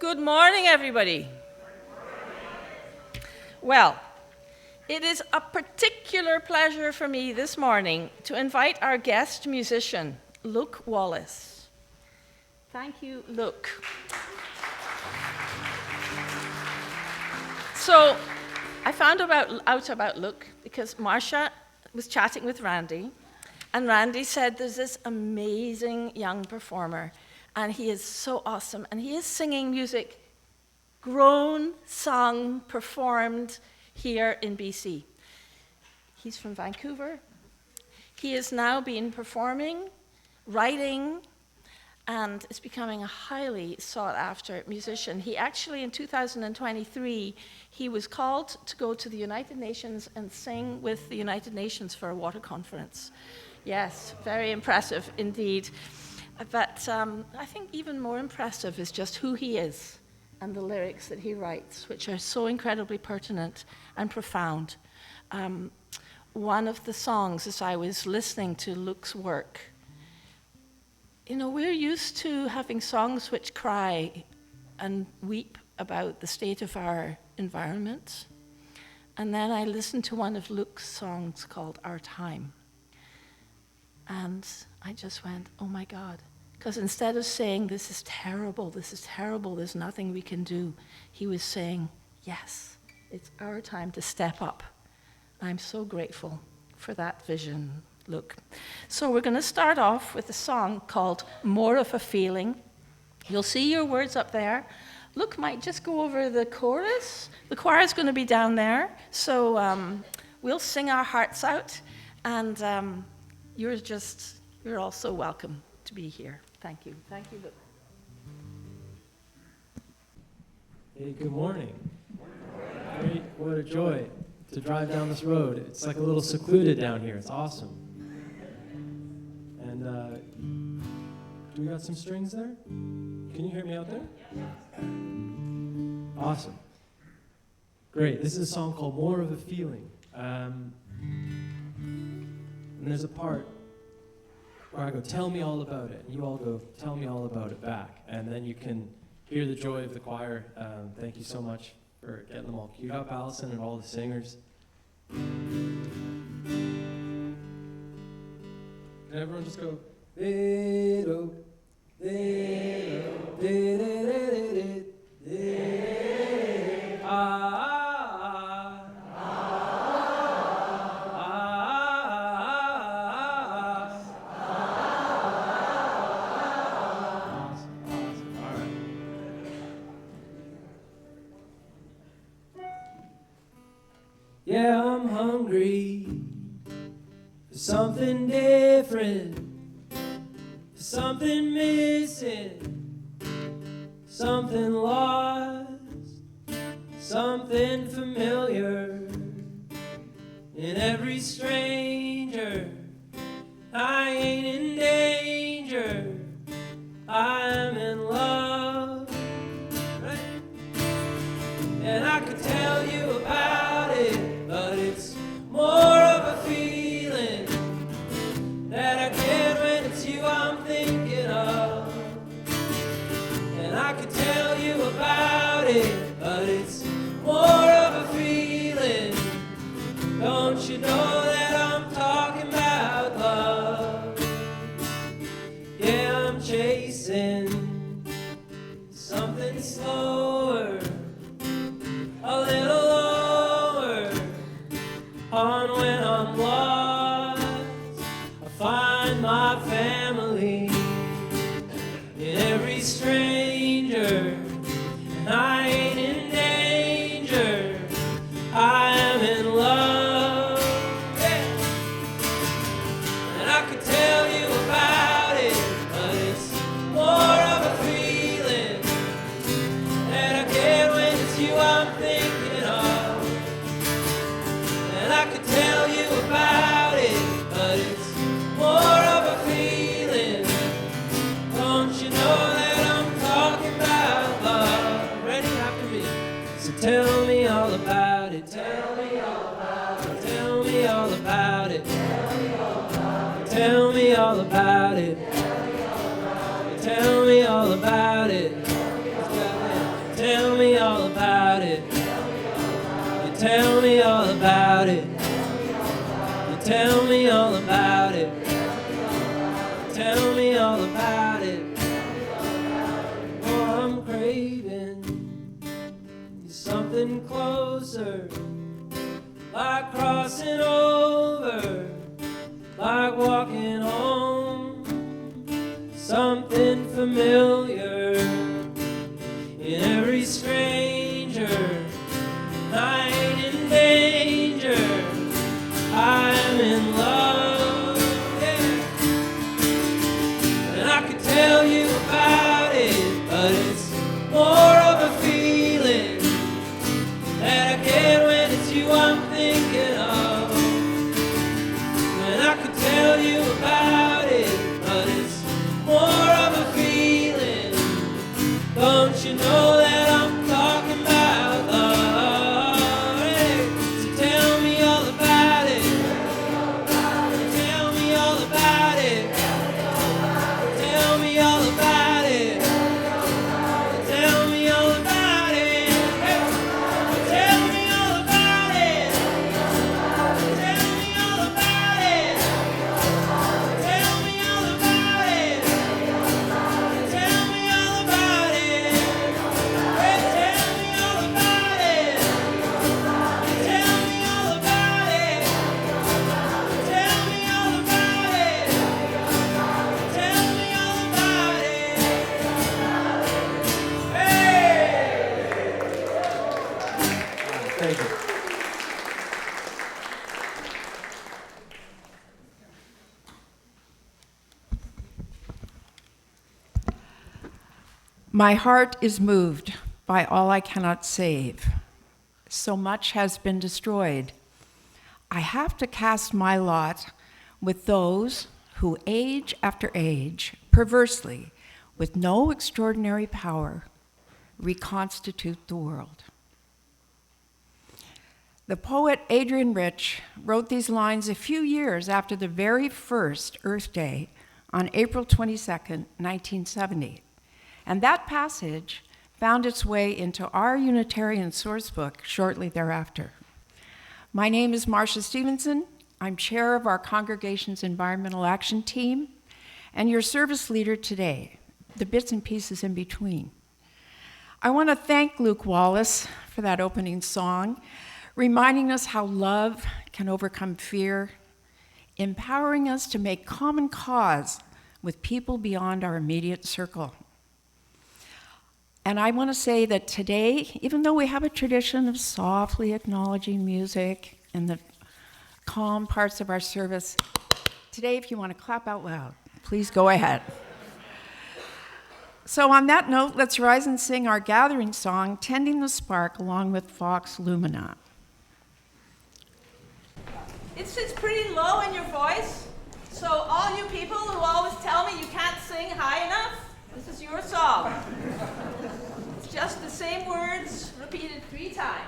Good morning, everybody. Well, it is a particular pleasure for me this morning to invite our guest musician, Luke Wallace. Thank you, Luke. So, I found out about Luke because Marcia was chatting with Randy, and Randy said there's this amazing young performer, and he is so awesome, and he is singing music grown, sung, performed here in BC. He's from Vancouver. He has now been performing, writing, and is becoming a highly sought-after musician. He actually, in 2023, he was called to go to the United Nations and sing with the United Nations for a water conference. Yes, very impressive indeed. But I think even more impressive is just who he is and the lyrics that he writes, which are so incredibly pertinent and profound. One of the songs, as I was listening to Luke's work, you know, we're used to having songs which cry and weep about the state of our environment. And then I listened to one of Luke's songs called Our Time. And I just went, oh my God. Because instead of saying, this is terrible, there's nothing we can do, he was saying, yes, it's our time to step up. I'm so grateful for that vision, Luke. So we're going to start off with a song called More of a Feeling. You'll see your words up there. Luke might just go over the chorus. The choir is going to be down there. So we'll sing our hearts out. And you're also welcome to be here. Thank you. Thank you, Luke. Hey, good morning. Great, what a joy to drive down this road. It's like a little secluded down here. It's awesome. And do we got some strings there? Can you hear me out there? Awesome. Great. This is a song called More of a Feeling. And there's a part where I go, tell me all about it. And you all go, tell me all about it back. And then you can hear the joy of the choir. Thank you so much for getting them all queued up, Allison, and all the singers. Can everyone just go, Vedo, Vedo, Vedo, Vedo, Yeah, I'm hungry for something different, for something missing, something lost, something familiar. In every stranger, I ain't in danger, I'm in love. Right? And I could tell you about it, but it's more of a feeling that I get when it's you I'm thinking of. And I could tell you about it, but it's more of a feeling. Don't you know that I'm talking about love? Yeah, I'm chasing something slower, a little lower on when I'm lost. I find my family in every stranger, and I ain't in danger, I am in love. Yeah. And I could tell you about it, but it's more of a feeling that I get when it's you I'm thinking of. And I could tell you about it, but it's more of a feeling. Don't you know that I'm talking about love? Ready after me. So tell me all about it. Tell me all about it. Tell me all about it. Tell me all about it. Tell me all about it. Tell me all about it. tell me all about it. You tell me all about it. Tell me all about it. Oh, I'm craving something closer, like crossing over, like walking home, something familiar in every stranger. I ain't in danger, I'm in love, yeah. And I could tell you about it, but it's more of a feeling that I get when it's you I'm thinking of. And I could tell you about it, but it's more of a feeling. Don't you know that I'm talking about love? Hey, so tell me all about it. Tell me all about it. Tell me all about it. Tell me all about it. Hey, tell me all about it. Tell me all about it. Tell me all about it. Tell me all about it. Hey, tell me all about it. Tell me all about it. Tell me all about it. Tell me all about it. Hey! Thank you. My heart is moved by all I cannot save. So much has been destroyed. I have to cast my lot with those who, age after age, perversely, with no extraordinary power, reconstitute the world. The poet Adrian Rich wrote these lines a few years after the very first Earth Day on April 22nd, 1970. And that passage found its way into our Unitarian sourcebook shortly thereafter. My name is Marcia Stephenson. I'm chair of our congregation's environmental action team and your service leader today, the bits and pieces in between. I want to thank Luke Wallace for that opening song, reminding us how love can overcome fear, empowering us to make common cause with people beyond our immediate circle. And I want to say that today, even though we have a tradition of softly acknowledging music and the calm parts of our service, today, if you want to clap out loud, please go ahead. So on that note, let's rise and sing our gathering song, Tending the Spark, along with Vox Lumina. It sits pretty low in your voice, so all you people who always tell me you can't sing high enough, this is your song. It's just the same words repeated 3 times.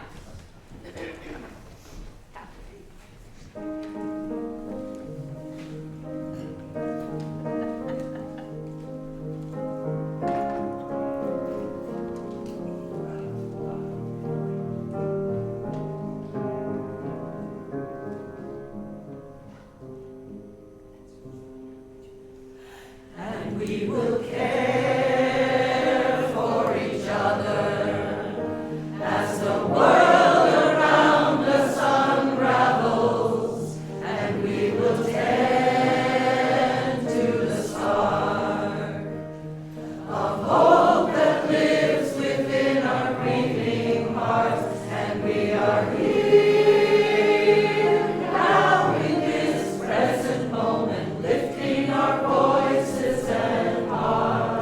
And we will care for each other as the world around us unravels, and we will tend to the spark of hope that lives within our grieving hearts, and we are here now in this present moment, lifting our voices and hearts.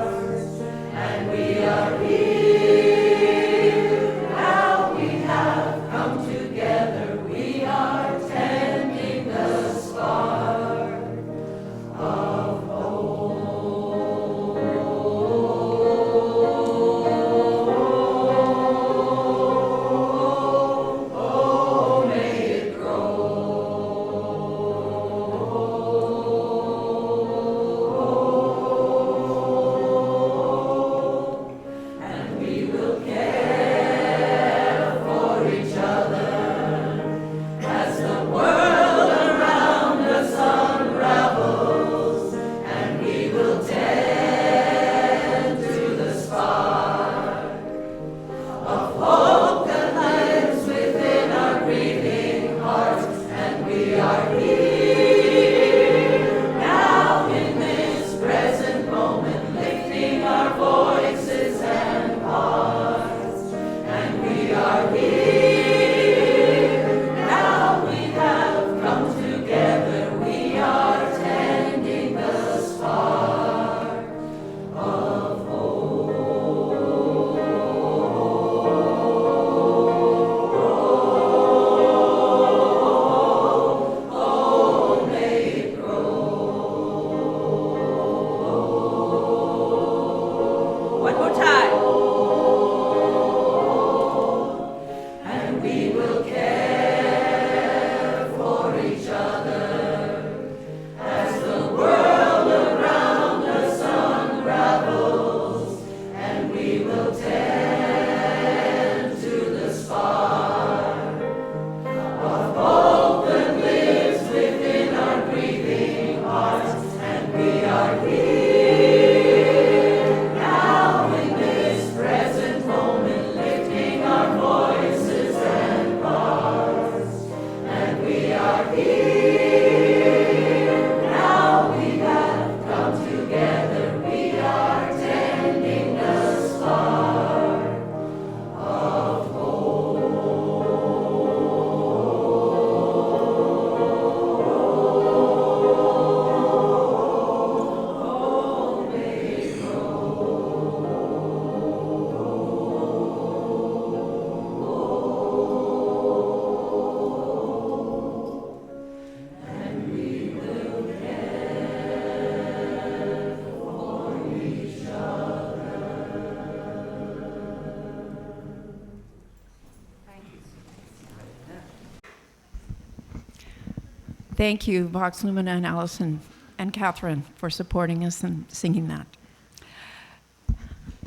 thank you, Vox Lumina and Allison and Catherine, for supporting us and singing that.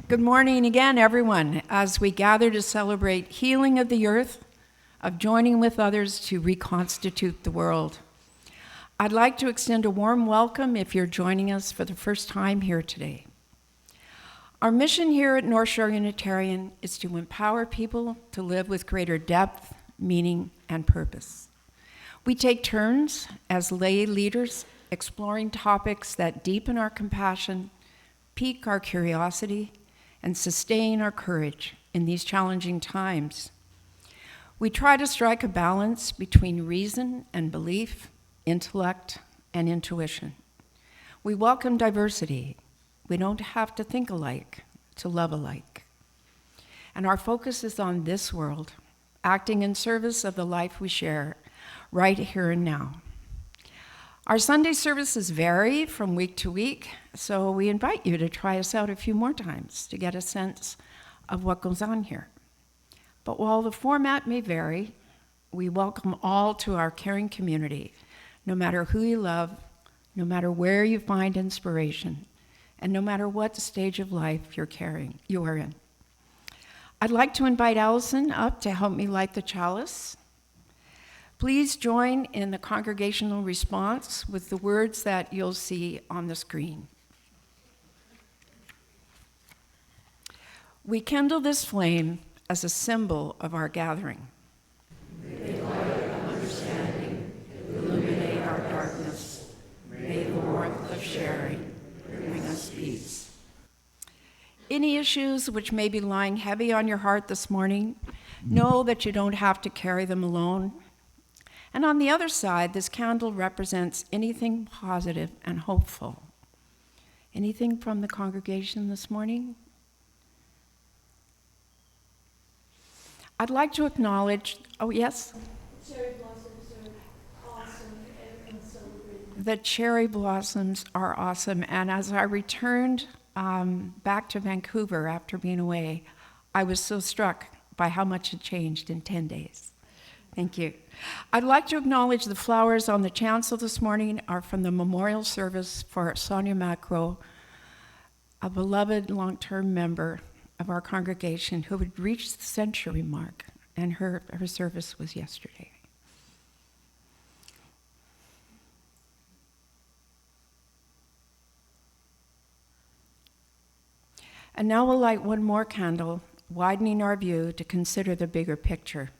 Good morning again, everyone, as we gather to celebrate healing of the earth, of joining with others to reconstitute the world. I'd like to extend a warm welcome if you're joining us for the first time here today. Our mission here at North Shore Unitarian is to empower people to live with greater depth, meaning, and purpose. We take turns as lay leaders exploring topics that deepen our compassion, pique our curiosity, and sustain our courage in these challenging times. We try to strike a balance between reason and belief, intellect and intuition. We welcome diversity. We don't have to think alike to love alike. And our focus is on this world, acting in service of the life we share right here and now. Our Sunday services vary from week to week, so we invite you to try us out a few more times to get a sense of what goes on here. But while the format may vary, we welcome all to our caring community, no matter who you love, no matter where you find inspiration, and no matter what stage of life you are in. I'd like to invite Allison up to help me light the chalice. Please join in the congregational response with the words that you'll see on the screen. We kindle this flame as a symbol of our gathering. May the light of understanding illuminate our darkness. May the warmth of sharing bring us peace. Any issues which may be lying heavy on your heart this morning, know that you don't have to carry them alone. And on the other side, this candle represents anything positive and hopeful. Anything from the congregation this morning? I'd like to acknowledge, oh yes? Cherry blossoms are awesome. Everyone's celebrating. The cherry blossoms are awesome. And as I returned back to Vancouver after being away, I was so struck by how much had changed in 10 days. Thank you. I'd like to acknowledge the flowers on the chancel this morning are from the memorial service for Sonia Macro, a beloved long-term member of our congregation who had reached the century mark, and her service was yesterday. And now we'll light one more candle, widening our view to consider the bigger picture,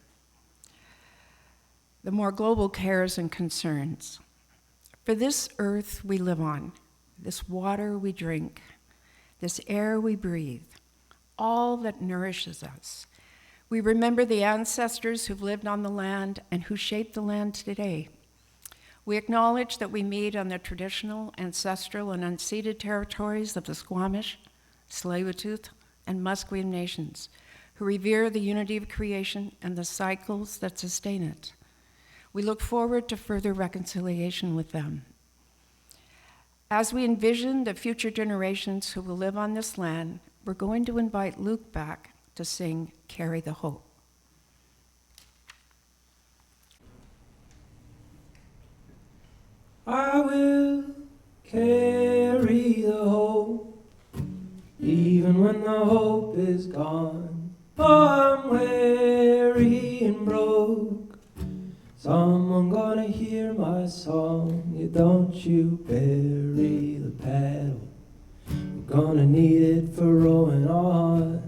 the more global cares and concerns. For this earth we live on, this water we drink, this air we breathe, all that nourishes us. We remember the ancestors who've lived on the land and who shape the land today. We acknowledge that we meet on the traditional, ancestral, and unceded territories of the Squamish, Tsleil-Waututh, and Musqueam nations, who revere the unity of creation and the cycles that sustain it. We look forward to further reconciliation with them. As we envision the future generations who will live on this land, we're going to invite Luke back to sing Carry the Hope. I will carry the hope, even when the hope is gone. Oh, I'm weary and broke. Someone gonna hear my song. Yeah, don't you bury the paddle. We're gonna need it for rowing on.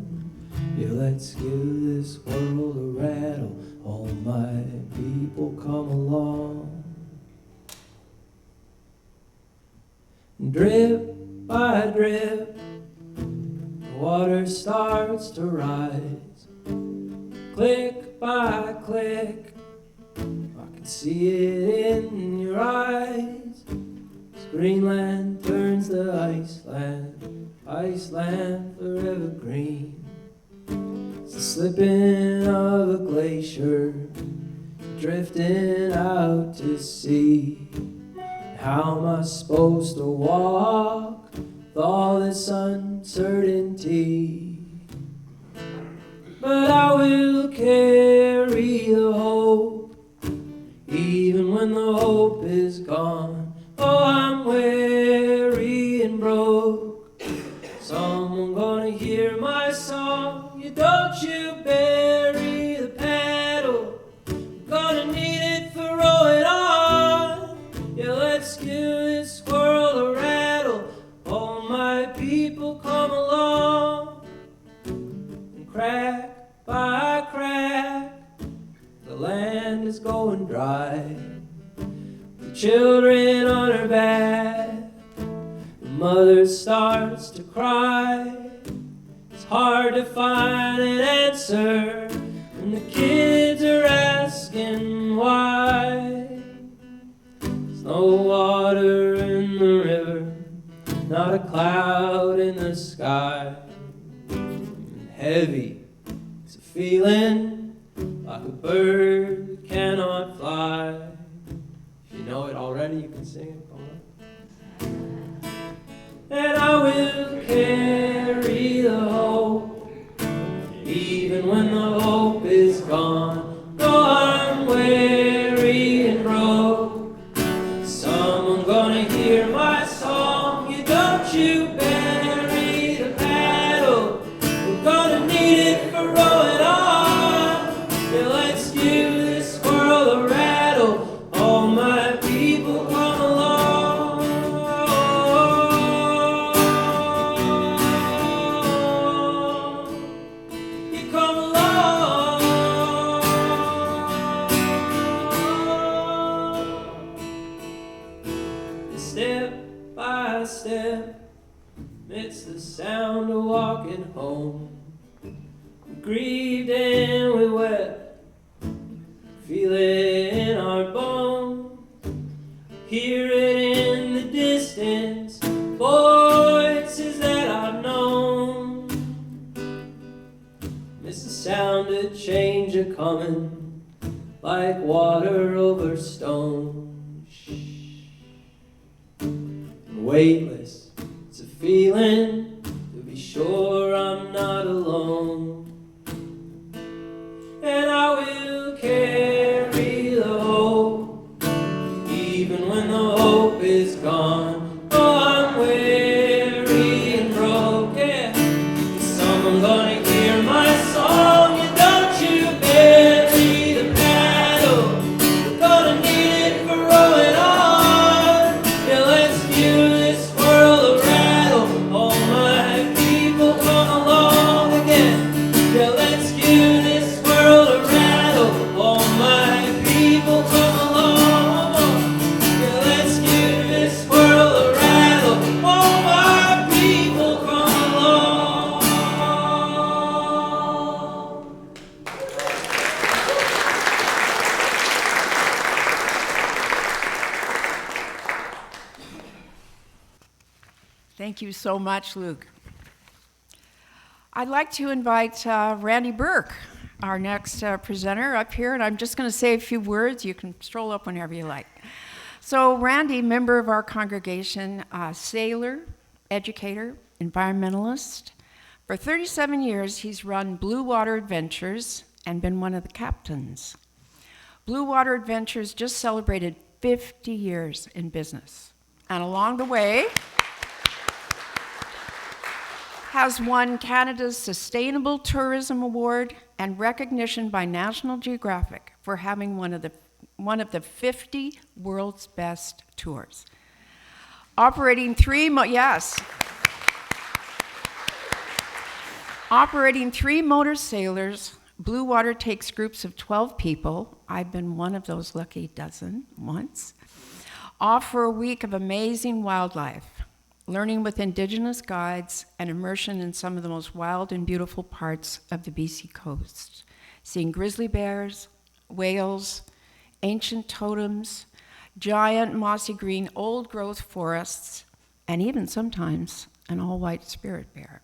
Yeah, let's give this world a rattle. All my people come along. Drip by drip, the water starts to rise. Click by click, I can see it in your eyes. As Greenland turns to Iceland, Iceland forever green. It's the slipping of a glacier, drifting out to sea. How am I supposed to walk with all this uncertainty? But I will carry the hope, even when the hope is gone. Oh, I'm weary and broke. Someone gonna hear my song. You don't you bury the paddle. Gonna need it for rowing on. Yeah, let's give this world a rattle. All my people come along. And crack by crack, the land is going dry. The children on her back, the mother starts to cry. It's hard to find an answer, and the kids are asking why. There's no water in the river, not a cloud in the sky. And heavy, it's a feeling like a bird that cannot fly. If you know it already, you can sing it. Go on. And I will carry the hope, even when the hope is gone. Though I'm weary and broke, someone gonna hear my song. You don't you bury the paddle, we're gonna need it for rowing on. Yeah, let's give this world a rattle. All my people come along. You come along. Step by step, it's the sound of walking home. We grieved and we wept, feel it in our bones. Hear it in the distance, voices that I've known. Miss the sound of change a coming, like water over stone. Weightless, it's a feeling to be sure I'm not alone. And I will carry the hope, even when the hope is gone. Oh, I'm weary and broken. Someone gonna hear my song. You don't you bury the paddle, we're gonna need it for rowing on. Yeah, let's give this world a rattle. All my people come along again. Yeah, let's give this world a rattle. All my people come along. Yeah, let's give this world a rattle. All my people come along. Thank you so much, Luke. I'd like to invite Randy Burke, our next presenter, up here, and I'm just going to say a few words. You can stroll up whenever you like. So Randy, member of our congregation, sailor, educator, environmentalist. For 37 years, he's run Bluewater Adventures and been one of the captains. Bluewater Adventures just celebrated 50 years in business, and along the way, has won Canada's Sustainable Tourism Award and recognition by National Geographic for having one of the 50 world's best tours. Operating three motor sailors, Bluewater takes groups of 12 people. I've been one of those lucky dozen once. Off for a week of amazing wildlife, learning with Indigenous guides, and immersion in some of the most wild and beautiful parts of the BC coast, seeing grizzly bears, whales, ancient totems, giant mossy green old-growth forests, and even sometimes an all-white spirit bear.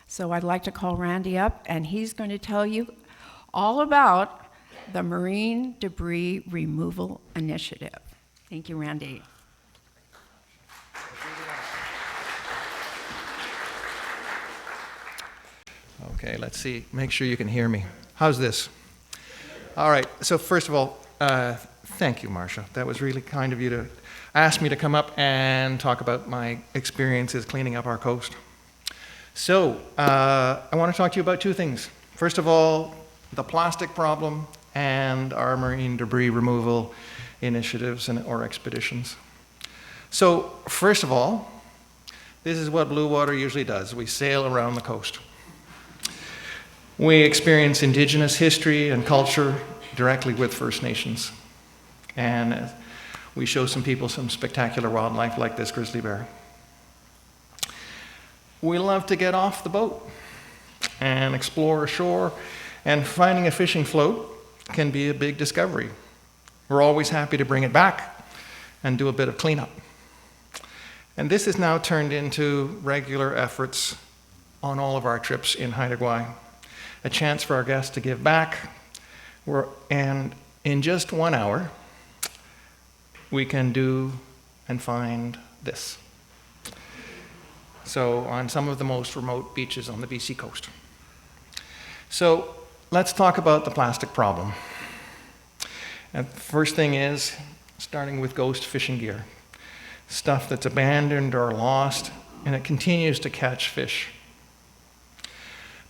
So I'd like to call Randy up, and he's going to tell you all about the Marine Debris Removal Initiative. Thank you, Randy. Okay, let's see. Make sure you can hear me. How's this? All right. So first of all, Thank you, Marcia. That was really kind of you to ask me to come up and talk about my experiences cleaning up our coast. So, I want to talk to you about two things. First of all, the plastic problem and our marine debris removal initiatives or expeditions. So, first of all, this is what Bluewater usually does. We sail around the coast. We experience Indigenous history and culture directly with First Nations. And we show some people some spectacular wildlife like this grizzly bear. We love to get off the boat and explore ashore, and finding a fishing float can be a big discovery. We're always happy to bring it back and do a bit of cleanup. And this is now turned into regular efforts on all of our trips in Haida Gwaii. A chance for our guests to give back, and in just 1 hour, we can do and find this. So on some of the most remote beaches on the BC coast. So let's talk about the plastic problem. And first thing is, starting with ghost fishing gear. Stuff that's abandoned or lost, and it continues to catch fish.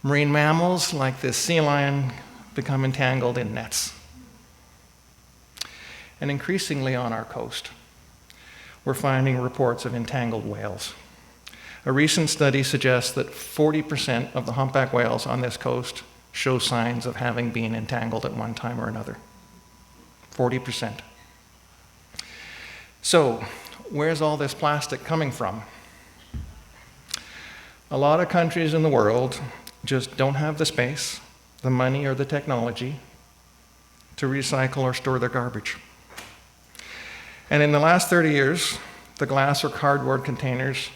Marine mammals, like this sea lion, become entangled in nets. And increasingly on our coast, we're finding reports of entangled whales. A recent study suggests that 40% of the humpback whales on this coast show signs of having been entangled at one time or another. 40%. So, where's all this plastic coming from? A lot of countries in the world just don't have the space, the money, or the technology to recycle or store their garbage. And in the last 30 years, the glass or cardboard containers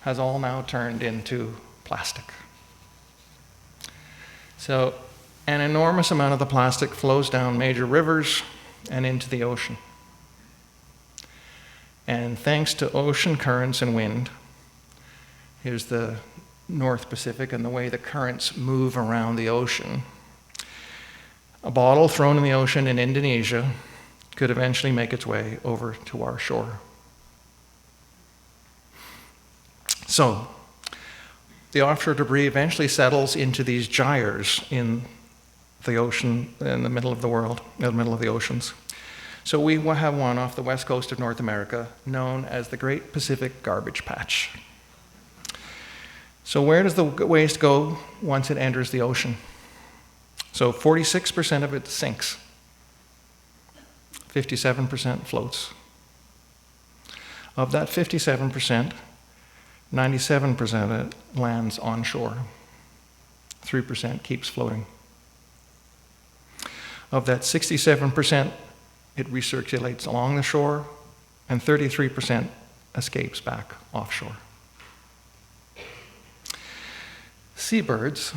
has all now turned into plastic. So an enormous amount of the plastic flows down major rivers and into the ocean. And thanks to ocean currents and wind, here's the North Pacific and the way the currents move around the ocean, a bottle thrown in the ocean in Indonesia could eventually make its way over to our shore. So, the offshore debris eventually settles into these gyres in the ocean, in the middle of the world, in the middle of the oceans. So we have one off the west coast of North America known as the Great Pacific Garbage Patch. So where does the waste go once it enters the ocean? So 46% of it sinks. 57% floats. Of that 57%, 97% of it lands onshore. 3% keeps floating. Of that 67%, it recirculates along the shore, and 33% escapes back offshore. Seabirds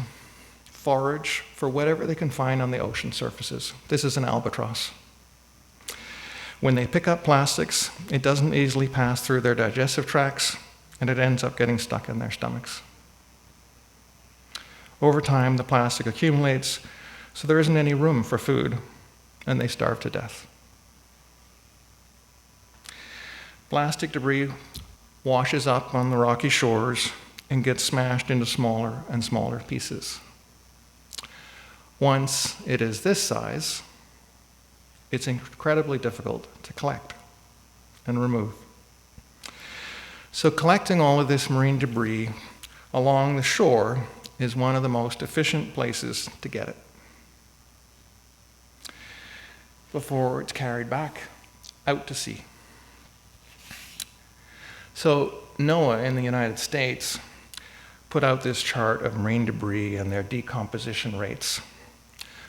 forage for whatever they can find on the ocean surfaces. This is an albatross. When they pick up plastics, it doesn't easily pass through their digestive tracts, and it ends up getting stuck in their stomachs. Over time, the plastic accumulates, so there isn't any room for food, and they starve to death. Plastic debris washes up on the rocky shores and gets smashed into smaller and smaller pieces. Once it is this size, it's incredibly difficult to collect and remove. So collecting all of this marine debris along the shore is one of the most efficient places to get it before it's carried back out to sea. So NOAA in the United States put out this chart of marine debris and their decomposition rates.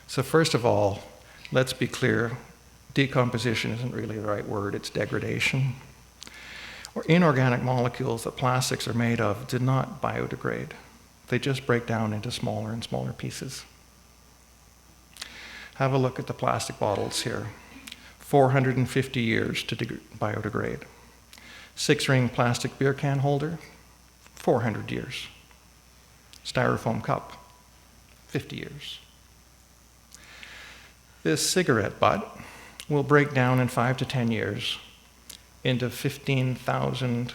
So first of all, let's be clear, decomposition isn't really the right word, it's degradation. Or inorganic molecules that plastics are made of do not biodegrade. They just break down into smaller and smaller pieces. Have a look at the plastic bottles here. 450 years to biodegrade. 6-ring plastic beer can holder, 400 years. Styrofoam cup, 50 years. This cigarette butt will break down in 5 to 10 years into 15,000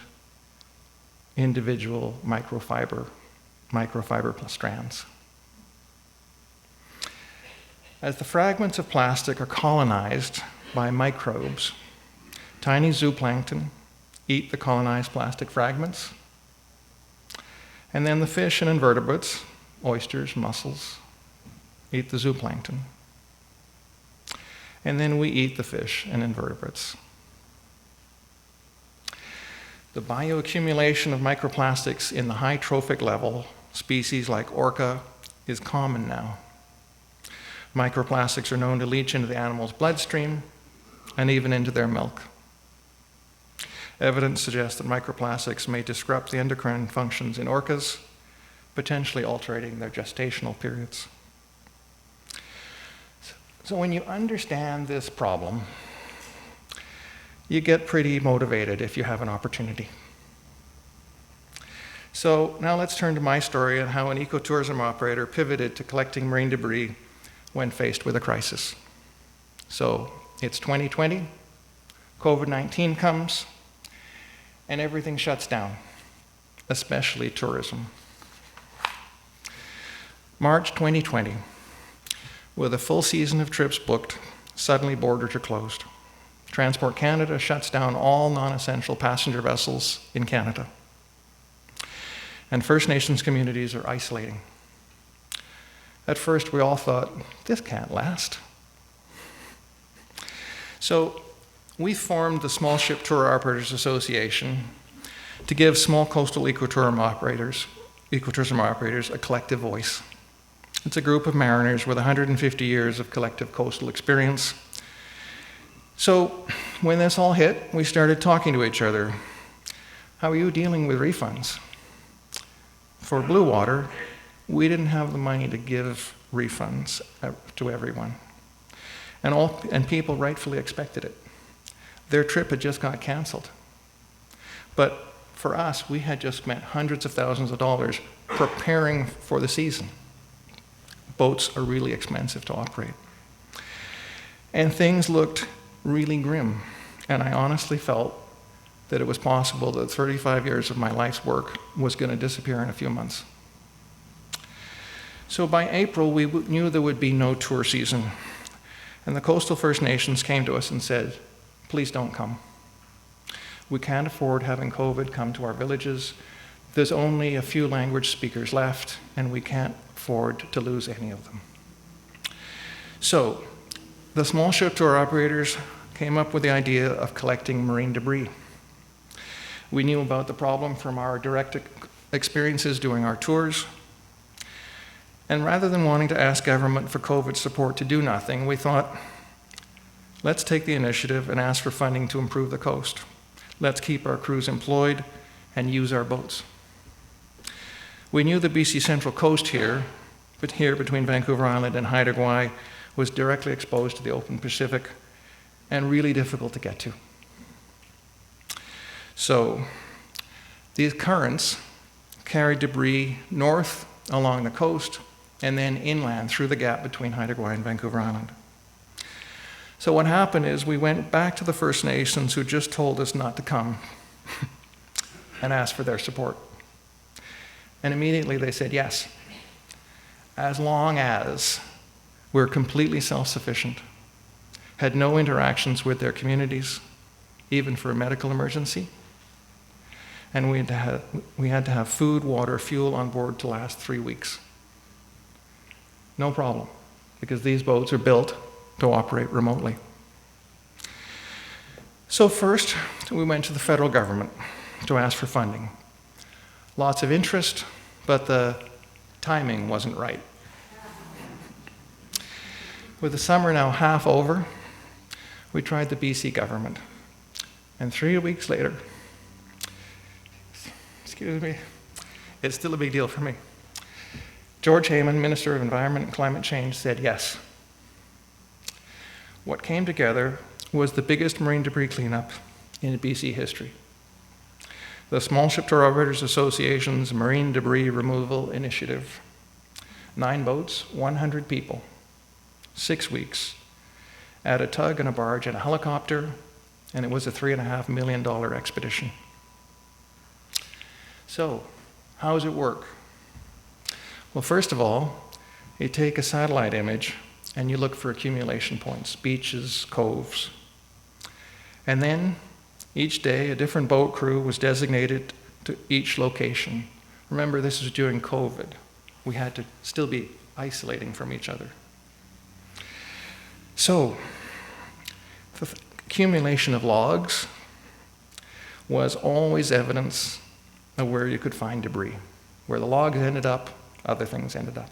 individual microfiber strands. As the fragments of plastic are colonized by microbes, tiny zooplankton eat the colonized plastic fragments, and then the fish and invertebrates, oysters, mussels, eat the zooplankton. And then we eat the fish and invertebrates. The bioaccumulation of microplastics in the high trophic level, species like orca, is common now. Microplastics are known to leach into the animal's bloodstream and even into their milk. Evidence suggests that microplastics may disrupt the endocrine functions in orcas, potentially altering their gestational periods. So when you understand this problem, you get pretty motivated if you have an opportunity. So now let's turn to my story and how an ecotourism operator pivoted to collecting marine debris when faced with a crisis. So it's 2020, COVID-19 comes, and everything shuts down, especially tourism. March 2020, with a full season of trips booked, suddenly borders are closed. Transport Canada shuts down all non-essential passenger vessels in Canada. And First Nations communities are isolating. At first, we all thought, this can't last. So we formed the Small Ship Tour Operators Association to give small coastal ecotourism operators a collective voice. It's a group of mariners with 150 years of collective coastal experience. So when this all hit, we started talking to each other. How are you dealing with refunds? For Bluewater, we didn't have the money to give refunds to everyone. And people rightfully expected it. Their trip had just got canceled. But for us, we had just spent hundreds of thousands of dollars preparing for the season. Boats are really expensive to operate. And things looked really grim. And I honestly felt that it was possible that 35 years of my life's work was going to disappear in a few months. So by April, we knew there would be no tour season. And the Coastal First Nations came to us and said, please don't come. We can't afford having COVID come to our villages. There's only a few language speakers left, and we can't afford to lose any of them. So the small ship tour operators came up with the idea of collecting marine debris. We knew about the problem from our direct experiences doing our tours. And rather than wanting to ask government for COVID support to do nothing, we thought, let's take the initiative and ask for funding to improve the coast. Let's keep our crews employed and use our boats. We knew the BC Central Coast here between Vancouver Island and Haida Gwaii, was directly exposed to the open Pacific and really difficult to get to. So these currents carried debris north along the coast and then inland through the gap between Haida Gwaii and Vancouver Island. So what happened is we went back to the First Nations who just told us not to come and asked for their support. And immediately they said yes, as long as we're completely self-sufficient, had no interactions with their communities, even for a medical emergency, and we had to have food, water, fuel on board to last 3 weeks. No problem, because these boats are built to operate remotely. So first, we went to the federal government to ask for funding. Lots of interest, but the timing wasn't right. With the summer now half over, we tried the BC government. And 3 weeks later, excuse me, it's still a big deal for me. George Heyman, Minister of Environment and Climate Change, said yes. What came together was the biggest marine debris cleanup in BC history. The Small Ship Tour Operators Association's Marine Debris Removal Initiative. 9 boats, 100 people, 6 weeks, add a tug and a barge and a helicopter, and it was a $3.5 million expedition. So, how does it work? Well, first of all, you take a satellite image and you look for accumulation points, beaches, coves. And then each day a different boat crew was designated to each location. Remember, this was during COVID. We had to still be isolating from each other. So, the accumulation of logs was always evidence of where you could find debris. Where the logs ended up, other things ended up.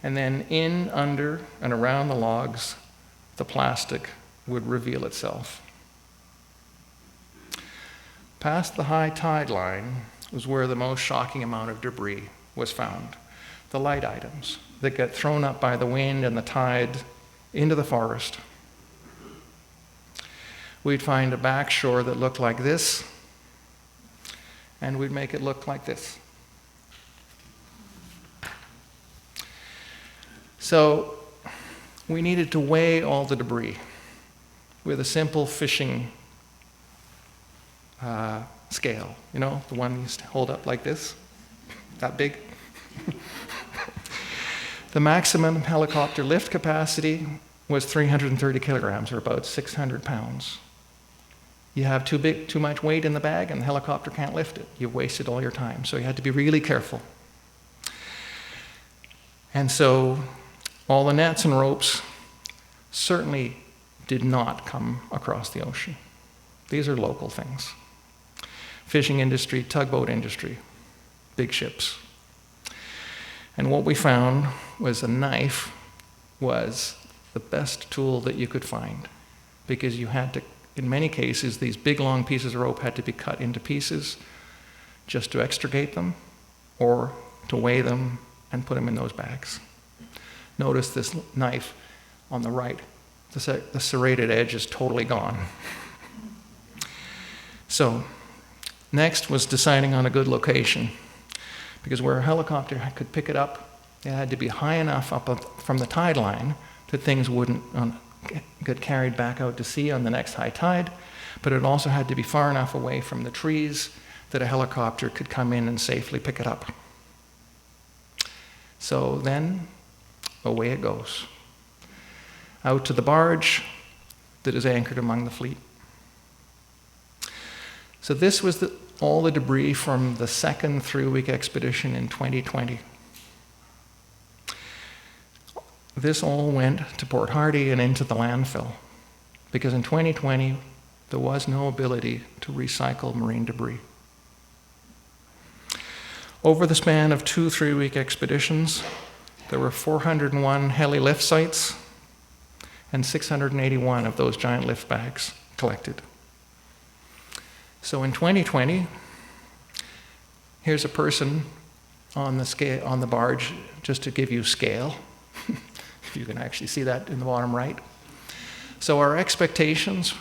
And then in, under, and around the logs, the plastic would reveal itself. Past the high tide line was where the most shocking amount of debris was found. The light items that get thrown up by the wind and the tide into the forest. We'd find a back shore that looked like this, and we'd make it look like this. So we needed to weigh all the debris with a simple fishing scale. You know, the one you used to hold up like this, that big. The maximum helicopter lift capacity was 330 kilograms, or about 600 pounds. You have too much weight in the bag and the helicopter can't lift it. You've wasted all your time, so you had to be really careful. And so all the nets and ropes certainly did not come across the ocean. These are local things. Fishing industry, tugboat industry, big ships. And what we found was a knife was the best tool that you could find, because you had to, in many cases, these big long pieces of rope had to be cut into pieces just to extricate them or to weigh them and put them in those bags. Notice this knife on the right. The serrated edge is totally gone. So, next was deciding on a good location, because where a helicopter could pick it up, it had to be high enough up from the tide line that things wouldn't get carried back out to sea on the next high tide, but it also had to be far enough away from the trees that a helicopter could come in and safely pick it up. So then, away it goes. Out to the barge that is anchored among the fleet. So this was all the debris from the second 3-week expedition in 2020. This all went to Port Hardy and into the landfill, because in 2020 there was no ability to recycle marine debris. Over the span of 2 3-week expeditions, there were 401 heli lift sites and 681 of those giant lift bags collected. So in 2020, here's a person on the barge, just to give you scale. If you can actually see that in the bottom right. So our expectations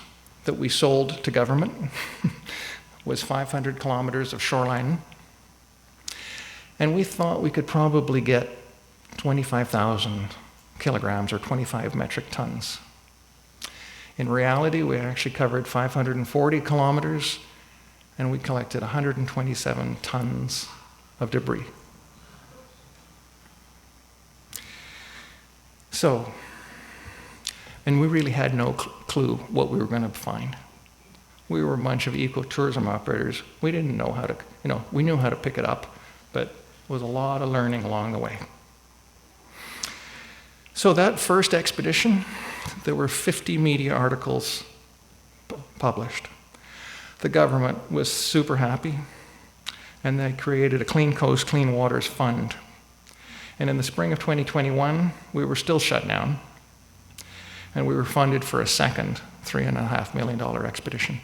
that we sold to government was 500 kilometers of shoreline. And we thought we could probably get 25,000 kilograms, or 25 metric tons. In reality, we actually covered 540 kilometers, and we collected 127 tons of debris. So, and we really had no clue what we were going to find. We were a bunch of ecotourism operators. We didn't know how to, we knew how to pick it up, but it was a lot of learning along the way. So that first expedition, there were 50 media articles published. The government was super happy, and they created a Clean Coast, Clean Waters Fund. And in the spring of 2021, we were still shut down, and we were funded for a second $3.5 million expedition.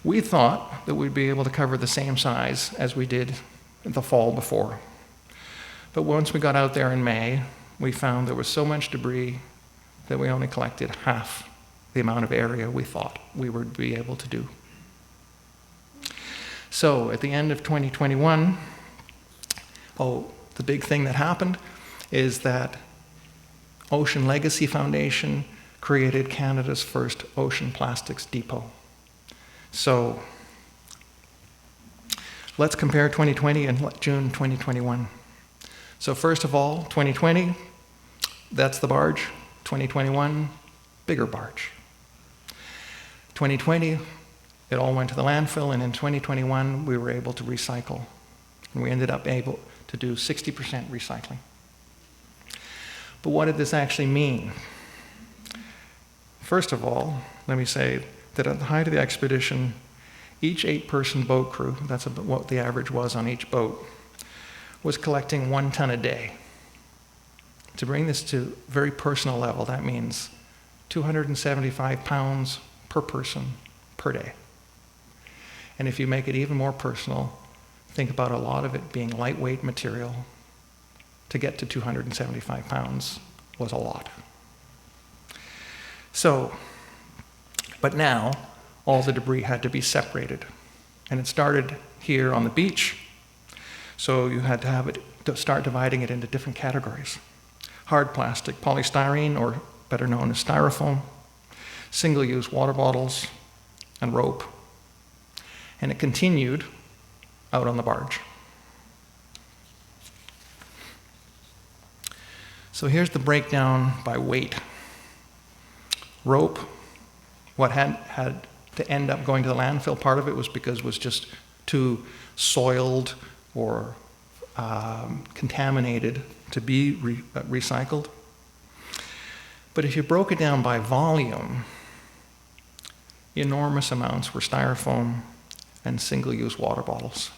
We thought that we'd be able to cover the same size as we did the fall before. But once we got out there in May, we found there was so much debris that we only collected half the amount of area we thought we would be able to do. So at the end of 2021, the big thing that happened is that Ocean Legacy Foundation created Canada's first ocean plastics depot. So let's compare 2020 and June 2021. So first of all, 2020, that's the barge. 2021, bigger barge. 2020, it all went to the landfill, and in 2021, we were able to recycle. And we ended up able to do 60% recycling. But what did this actually mean? First of all, let me say that at the height of the expedition, each 8-person boat crew, that's about what the average was on each boat, was collecting 1 ton a day. To bring this to a very personal level, that means 275 pounds per person per day. And if you make it even more personal, think about a lot of it being lightweight material. To get to 275 pounds was a lot. So, but now, all the debris had to be separated. And it started here on the beach, so you had to have it to start dividing it into different categories. Hard plastic, polystyrene, or better known as styrofoam, single-use water bottles, and rope. And it continued out on the barge. So here's the breakdown by weight. Rope, what had to end up going to the landfill, part of it was because it was just too soiled or contaminated to be recycled. But if you broke it down by volume, enormous amounts were styrofoam and single-use water bottles.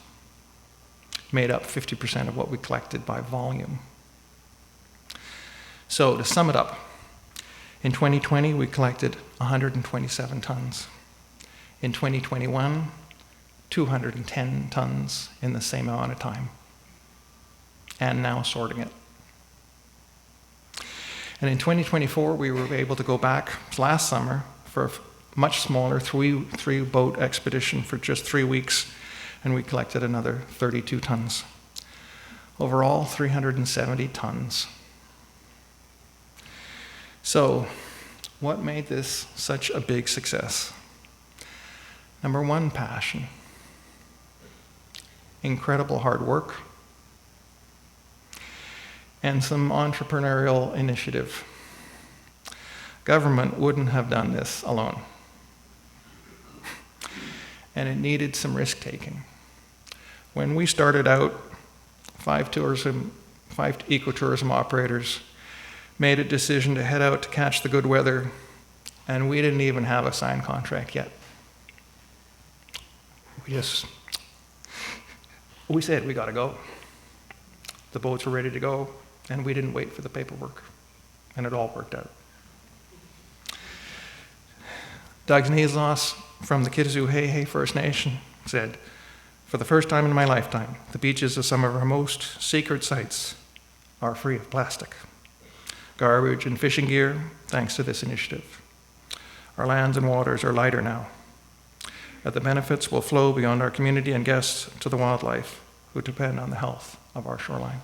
Made up 50% of what we collected by volume. So to sum it up, in 2020 we collected 127 tons. In 2021, 210 tons in the same amount of time. And now sorting it. And in 2024, we were able to go back last summer for a much smaller three-boat expedition for just 3 weeks, and we collected another 32 tons. Overall, 370 tons. So, what made this such a big success? Number one, passion. Incredible hard work. And some entrepreneurial initiative. Government wouldn't have done this alone. And it needed some risk-taking. When we started out, 5 ecotourism operators made a decision to head out to catch the good weather, and we didn't even have a signed contract yet. We said, we gotta go. The boats were ready to go, and we didn't wait for the paperwork, and it all worked out. Doug Nezlos from the Kitasoo First Nation said, "For the first time in my lifetime, the beaches of some of our most sacred sites are free of plastic. Garbage and fishing gear, thanks to this initiative. Our lands and waters are lighter now. That the benefits will flow beyond our community and guests to the wildlife who depend on the health of our shoreline."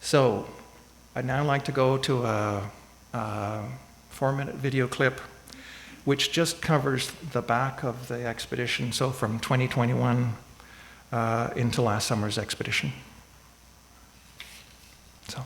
So, I'd now like to go to a 4-minute video clip which just covers the back of the expedition, so from 2021 into last summer's expedition. So.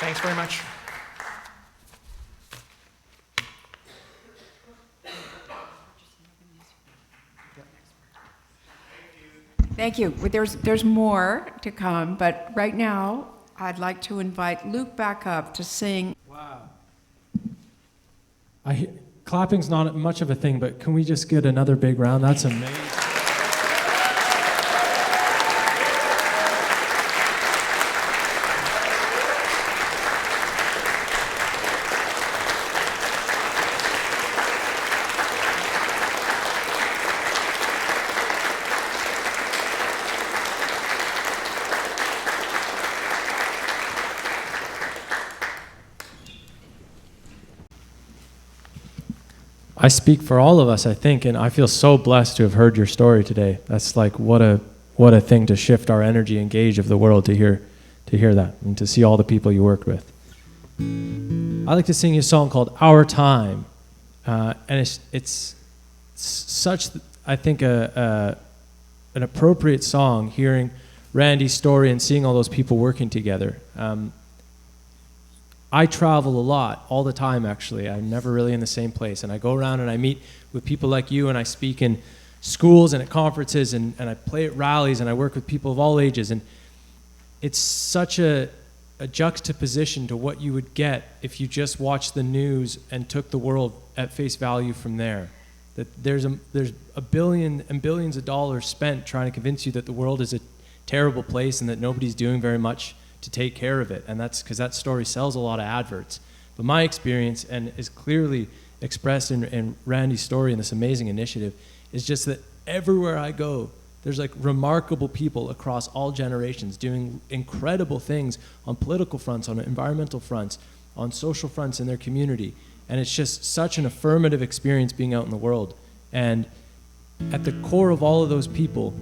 Thanks very much. Thank you. Well, there's more to come, but right now I'd like to invite Luke back up to sing. Wow. Clapping's not much of a thing, but can we just get another big round? That's amazing. I speak for all of us, I think, and I feel so blessed to have heard your story today. That's like what a thing to shift our energy and gauge of the world to hear that and to see all the people you worked with. I like to sing you a song called "Our Time," and it's such, I think, an appropriate song. Hearing Randy's story and seeing all those people working together. I travel a lot, all the time actually. I'm never really in the same place. And I go around and I meet with people like you, and I speak in schools and at conferences, and I play at rallies, and I work with people of all ages. And it's such a juxtaposition to what you would get if you just watched the news and took the world at face value from there. That there's a billion and billions of dollars spent trying to convince you that the world is a terrible place and that nobody's doing very much to take care of it, and that's because that story sells a lot of adverts. But my experience, and is clearly expressed in Randy's story in this amazing initiative, is just that everywhere I go, there's like remarkable people across all generations doing incredible things on political fronts, on environmental fronts, on social fronts in their community. And it's just such an affirmative experience being out in the world. And at the core of all of those people,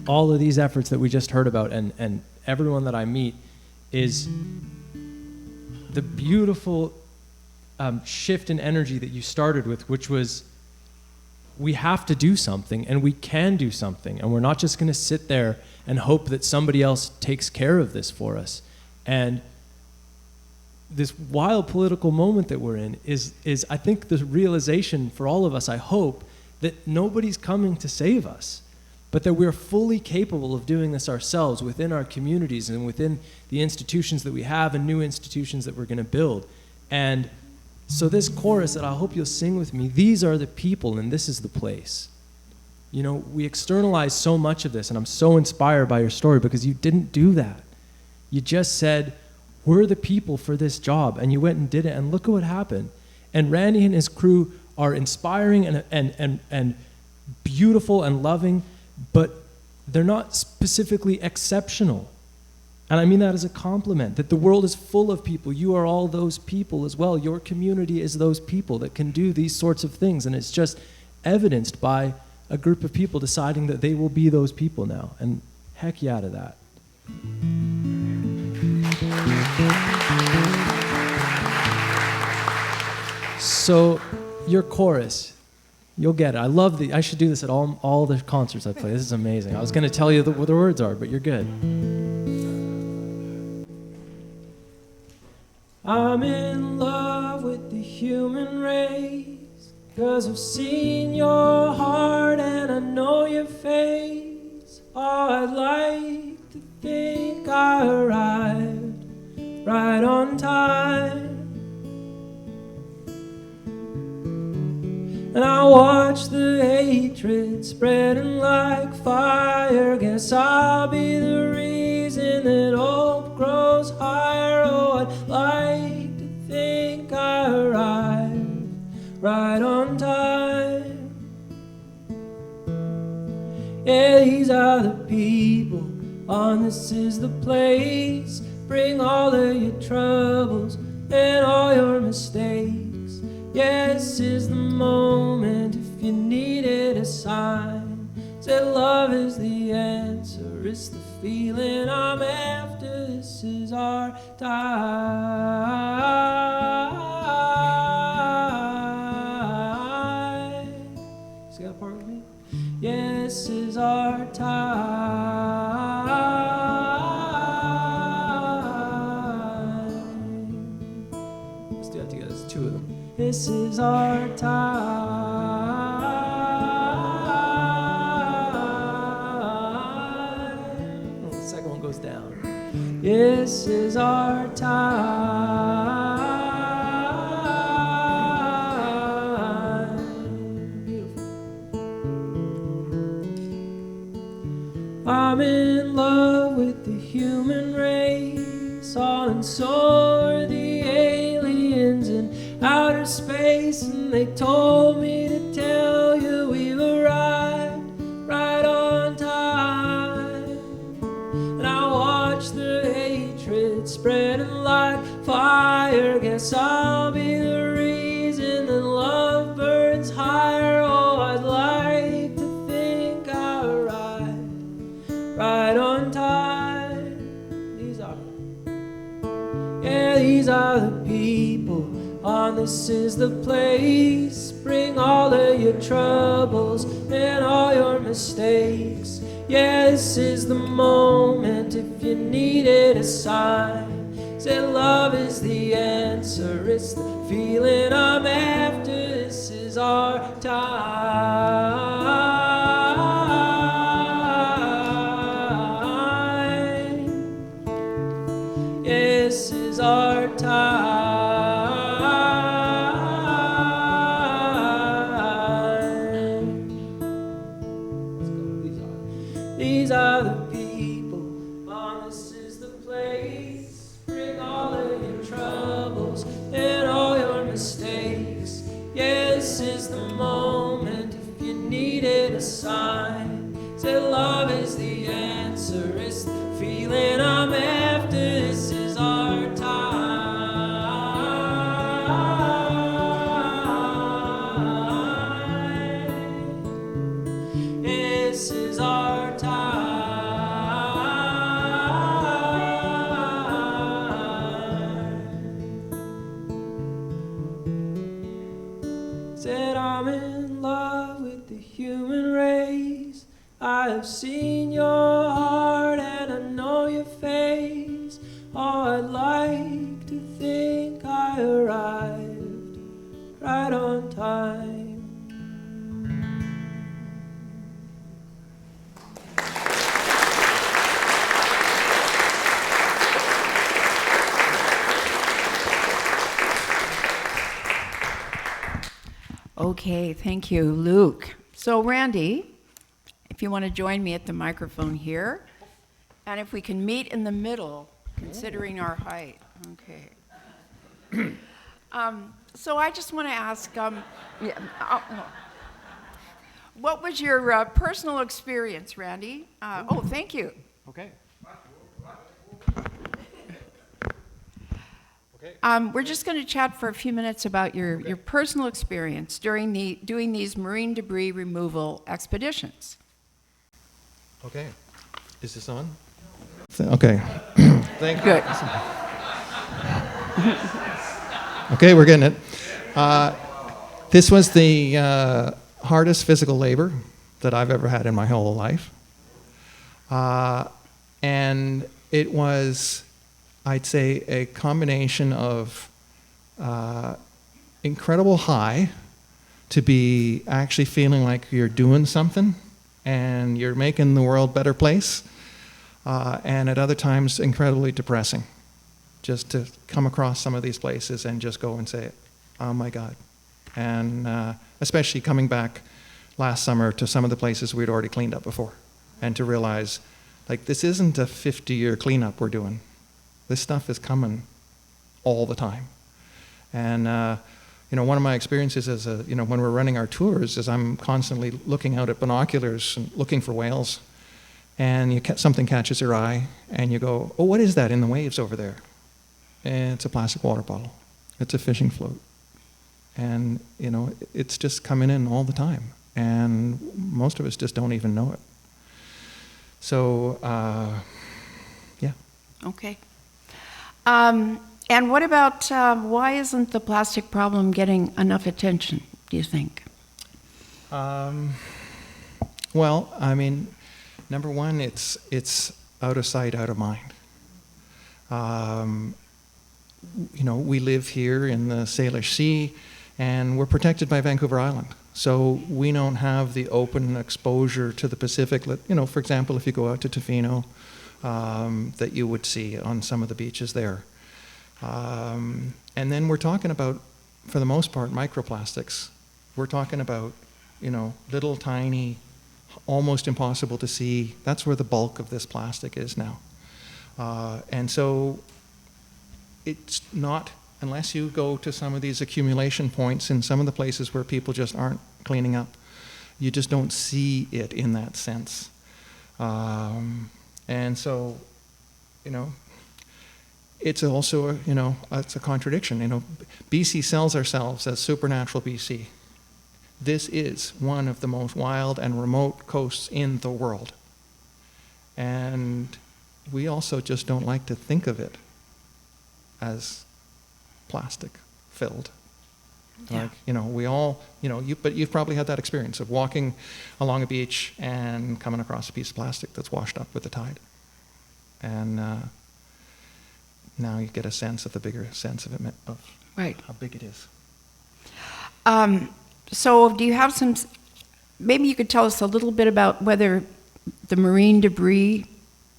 all of these efforts that we just heard about, and everyone that I meet, is the beautiful shift in energy that you started with, which was, we have to do something, and we can do something, and we're not just going to sit there and hope that somebody else takes care of this for us. And this wild political moment that we're in is I think the realization for all of us, I hope, that nobody's coming to save us, but that we're fully capable of doing this ourselves within our communities and within the institutions that we have and new institutions that we're going to build. And so this chorus that I hope you'll sing with me, these are the people and this is the place. You know, we externalize so much of this, and I'm so inspired by your story because you didn't do that. You just said, we're the people for this job, and you went and did it, and look at what happened. And Randy and his crew are inspiring and beautiful and loving, but they're not specifically exceptional. And I mean that as a compliment, that the world is full of people. You are all those people as well. Your community is those people that can do these sorts of things, and it's just evidenced by a group of people deciding that they will be those people now. And heck yeah to that. So your chorus, you'll get it. I should do this at all the concerts I play. This is amazing. I was going to tell you what the words are, but you're good. I'm in love with the human race, 'cause I've seen your heart and I know your face. Oh, I'd like to think I arrived right on time. And I watch the hatred spreading like fire. Guess I'll be the reason that hope grows higher. Oh, I'd like to think I arrived right on time. Yeah, these are the people, and this is the place. Bring all of your troubles and all your mistakes. Yes, is the moment if you needed a sign. Say love is the answer, it's the feeling I'm after. This is our time. See that part with me? Yes, is our time. This is our time. Oh, the second one goes down. This is our time. Beautiful. I'm in love with the human race, all and so are the aliens in outer space, and they told me to tell you we've arrived right on time. And I watch the hatred spreading like fire. Guess I'll be the reason that love burns higher. Oh, I'd like to think I arrived right on time. These are the people. On this is the place. Bring all of your troubles and all your mistakes. Yeah, this is the moment. If you needed a sign, say love is the answer. It's the feeling I'm after. This is our time. This is our time. These are the people, oh, this is the place. Bring all of your troubles and all your mistakes. Yeah, this is the moment. If you needed a sign, say love is the answer. It's the feeling I'm after. This is our time. This is our time. Said I'm in love with the human race. I have seen your heart and I know your face. Oh, I'd like to think I arrived right on time. Okay, thank you, Luke. So Randy, if you want to join me at the microphone here, and if we can meet in the middle, considering our height. Okay. So I just want to ask, what was your personal experience, Randy? Oh, thank you. Okay. We're just going to chat for a few minutes about your personal experience during doing these marine debris removal expeditions. Okay. Is this on? Okay. Thank you. Good. Okay, we're getting it. This was the hardest physical labor that I've ever had in my whole life. And it was, I'd say, a combination of incredible high to be actually feeling like you're doing something and you're making the world a better place, and at other times incredibly depressing, just to come across some of these places and just go and say, oh my God. And especially coming back last summer to some of the places we'd already cleaned up before, and to realize, like, this isn't a 50-year cleanup we're doing. This stuff is coming all the time. And one of my experiences as when we're running our tours is I'm constantly looking out at binoculars and looking for whales, and something catches your eye, and you go, oh, what is that in the waves over there? And it's a plastic water bottle. It's a fishing float. And, it's just coming in all the time. And most of us just don't even know it. So, yeah. Okay. And what about why isn't the plastic problem getting enough attention, do you think? Well, I mean, number one, it's out of sight, out of mind. We live here in the Salish Sea, And we're protected by Vancouver Island. So we don't have the open exposure to the Pacific, for example, if you go out to Tofino, that you would see on some of the beaches there. And then we're talking about, for the most part, microplastics. We're talking about, little tiny, almost impossible to see. That's where the bulk of this plastic is now. And so it's not, unless you go to some of these accumulation points in some of the places where people just aren't cleaning up, you just don't see it in that sense. And so, it's also, it's a contradiction. BC sells ourselves as supernatural BC. This is one of the most wild and remote coasts in the world. And we also just don't like to think of it as plastic filled. Yeah. Like, we all, but you've probably had that experience of walking along a beach and coming across a piece of plastic that's washed up with the tide. And now you get a sense of the bigger sense of it, of Right. how big it is. So do you have maybe you could tell us a little bit about whether the marine debris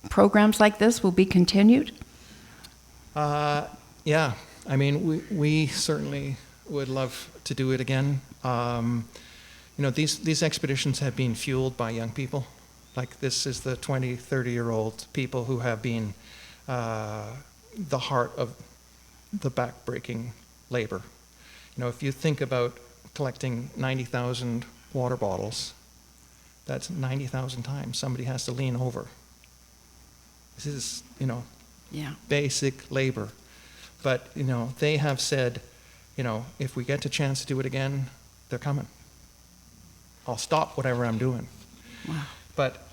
programs like this will be continued? Yeah, I mean, we certainly would love to do it again. These expeditions have been fueled by young people. Like, this is the 20, 30-year-old people who have been the heart of the back-breaking labor. If you think about collecting 90,000 water bottles, that's 90,000 times somebody has to lean over. This is, Yeah. basic labor. But, they have said, if we get the chance to do it again, they're coming. I'll stop whatever I'm doing. Wow. But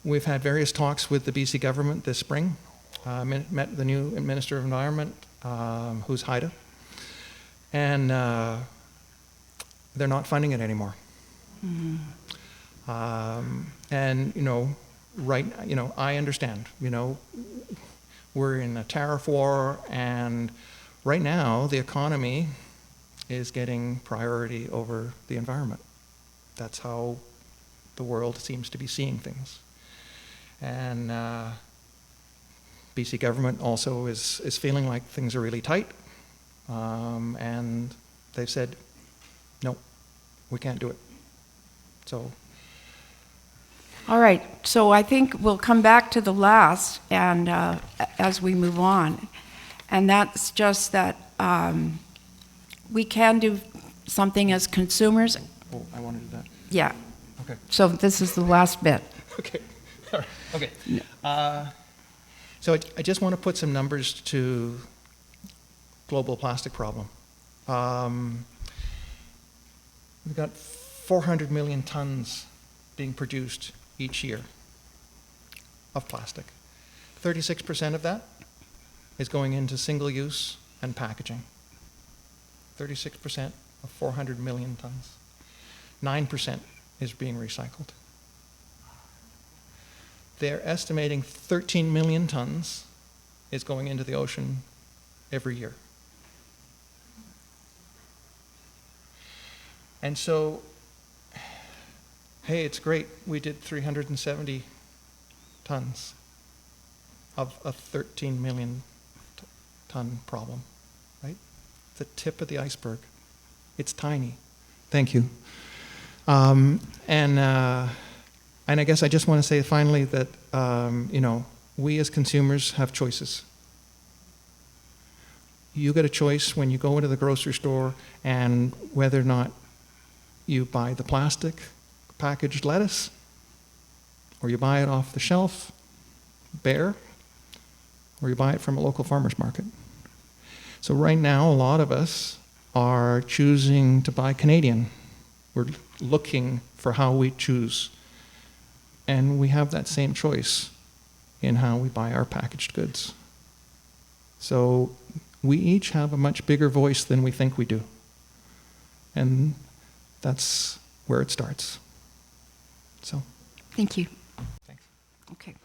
we've had various talks with the BC government this spring. Met the new Minister of Environment, who's Haida. And they're not funding it anymore. Mm-hmm. And, I understand, we're in a tariff war, and right now the economy is getting priority over the environment. That's how the world seems to be seeing things. And BC government also is feeling like things are really tight, and they've said, no, we can't do it. So. All right, so I think we'll come back to the last and as we move on. And that's just that we can do something as consumers. Oh, I want to do that. Yeah. Okay. So this is the last bit. Okay. All right. Okay. So I just want to put some numbers to global plastic problem. We've got 400 million tons being produced each year of plastic. 36% of that is going into single use and packaging. 36% of 400 million tons. 9% is being recycled. They're estimating 13 million tons is going into the ocean every year. And so, hey, it's great. We did 370 tons of a 13 million ton problem, right? The tip of the iceberg. It's tiny. Thank you. And I guess I just want to say finally that, we as consumers have choices. You get a choice when you go into the grocery store and whether or not you buy the plastic packaged lettuce or you buy it off the shelf, bare, or you buy it from a local farmer's market. So right now, a lot of us are choosing to buy Canadian. We're looking for how we choose. And we have that same choice in how we buy our packaged goods. So we each have a much bigger voice than we think we do. And that's where it starts. So. Thank you. Thanks. Okay.